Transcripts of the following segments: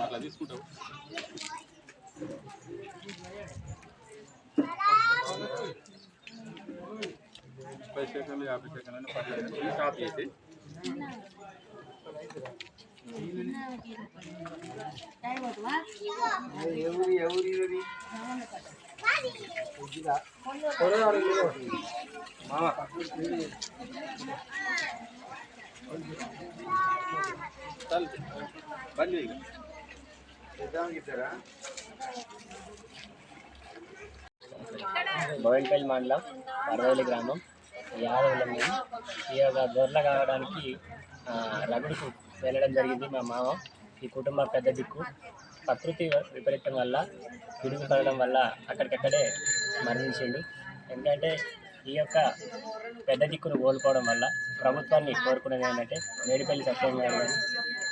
అట్లా తీసుకుంటావు 30 సెకండ్లు 50 సెకండ్లు 10 సెకండ్లు స్టాప్ చేసి బోయినపల్లి మండలం పర్వేలి గ్రామం యాదవులం. ఈ యొక్క గొర్రెలు కావడానికి రగుడుకు వెళ్ళడం జరిగింది. మా మామ ఈ కుటుంబ పెద్ద దిక్కు ప్రకృతి విపరీతం వల్ల పిడుగు పడడం వల్ల అక్కడికక్కడే మరణించిండు. ఎందుకంటే ఈ యొక్క పెద్ద దిక్కును కోల్పోవడం వల్ల ప్రభుత్వాన్ని కోరుకునేది ఏంటంటే మేడిపల్లి సత్యం గారు కానీ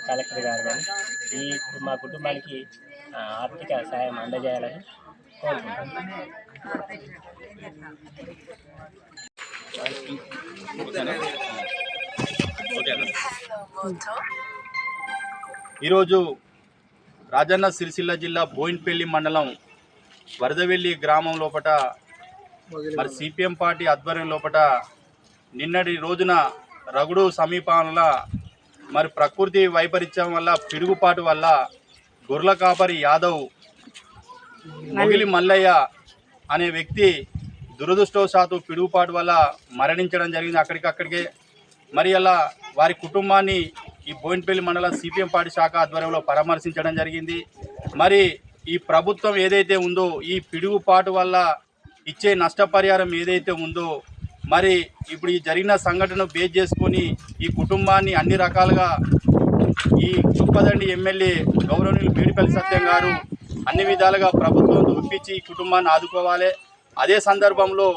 కలెక్టర్ గారు కానీ మా కుటుంబానికి ఆర్థిక సహాయం అందజేయాలని కోరుకుంటున్నాం. ఈరోజు రాజన్న సిరిసిల్ల జిల్లా బోయినపల్లి మండలం వరదవెల్లి గ్రామం లోపట మరి సిపిఎం పార్టీ ఆధ్వర్యం లోపట నిన్నటి రోజున రగుడు సమీపంలో మరి ప్రకృతి వైపరీత్యం వల్ల పిడుగుపాటు వల్ల గొర్రెల కాపరి యాదవ్ మొగిలి మల్లయ్య అనే వ్యక్తి దురదృష్టవశాత్తు పిడుగుపాటు వల్ల మరణించడం జరిగింది. అక్కడికక్కడికే మరి అలా వారి కుటుంబాన్ని ఈ బోయినపల్లి మండల సిపిఎం పార్టీ శాఖ ఆధ్వర్యంలో పరామర్శించడం జరిగింది. మరి ఈ ప్రభుత్వం ఏదైతే ఉందో ఈ పిడుగుపాటు వల్ల ఇచ్చే నష్టపరిహారం ఏదైతే ఉందో మరి ఇప్పుడు ఈ జరిగిన సంఘటన బేస్ చేసుకొని ఈ కుటుంబాన్ని అన్ని రకాలుగా ఈ చుప్పదండి ఎమ్మెల్యే గౌరవనీయులు మేడిపల్లి సత్యం గారు అన్ని విధాలుగా ప్రభుత్వం ఒప్పించి ఈ కుటుంబాన్ని ఆదుకోవాలి. అదే సందర్భంలో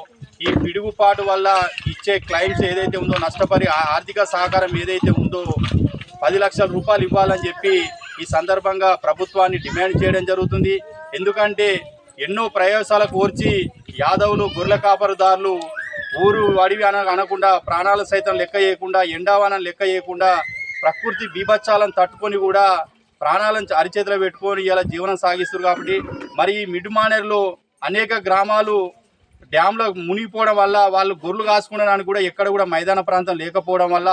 ఈ పిడుగుపాటు వల్ల ఇచ్చే క్లైమ్స్ ఏదైతే ఉందో ఆర్థిక సహకారం ఏదైతే ఉందో 10 లక్షల రూపాయలు ఇవ్వాలని చెప్పి ఈ సందర్భంగా ప్రభుత్వాన్ని డిమాండ్ చేయడం జరుగుతుంది. ఎందుకంటే ఎన్నో ప్రయోసాలకు కోర్చి యాదవులు గొర్రెల కాపరుదారులు ఊరు అడవి అనకుండా ప్రాణాలు సైతం లెక్క చేయకుండా ఎండావానం లెక్క చేయకుండా ప్రకృతి బీభత్సాలను తట్టుకొని కూడా ప్రాణాలను అరిచేతిలో పెట్టుకొని ఇలా జీవనం సాగిస్తారు. కాబట్టి మరి ఈ మిడ్ మానేరులో అనేక గ్రామాలు డ్యాంలో మునిగిపోవడం వల్ల వాళ్ళు గొర్రెలు కాసుకునేదానికి కూడా ఎక్కడ కూడా మైదాన ప్రాంతం లేకపోవడం వల్ల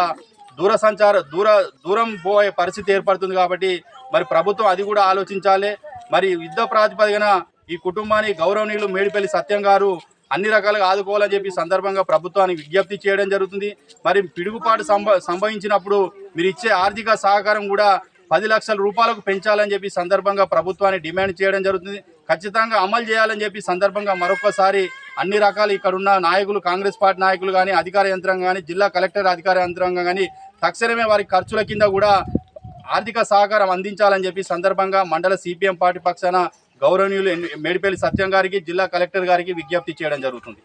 దూరం పోయే పరిస్థితి ఏర్పడుతుంది. కాబట్టి మరి ప్రభుత్వం అది కూడా ఆలోచించాలి. మరి యుద్ధ ప్రాతిపదికన ఈ కుటుంబాన్ని గౌరవనీయులు మేడిపల్లి సత్యం గారు అన్ని రకాలుగా ఆదుకోవాలని చెప్పి సందర్భంగా ప్రభుత్వానికి విజ్ఞప్తి చేయడం జరుగుతుంది. మరి పిడుగుపాటు సంభవించినప్పుడు మీరు ఇచ్చే ఆర్థిక సహకారం కూడా 10 లక్షల రూపాయలకు పెంచాలని చెప్పి సందర్భంగా ప్రభుత్వాన్ని డిమాండ్ చేయడం జరుగుతుంది. ఖచ్చితంగా అమలు చేయాలని చెప్పి సందర్భంగా మరొకసారి అన్ని రకాల ఇక్కడున్న నాయకులు కాంగ్రెస్ పార్టీ నాయకులు కానీ అధికార యంత్రాంగం కానీ జిల్లా కలెక్టర్ అధికార యంత్రాంగం కానీ తక్షణమే వారి ఖర్చుల కింద కూడా ఆర్థిక సహకారం అందించాలని చెప్పి సందర్భంగా మండల సిపిఎం పార్టీ పక్షాన గౌరవనీయులు మేడిపల్లి సత్యం గారికి జిల్లా కలెక్టర్ గారికి విజ్ఞప్తి చేయడం జరుగుతుంది.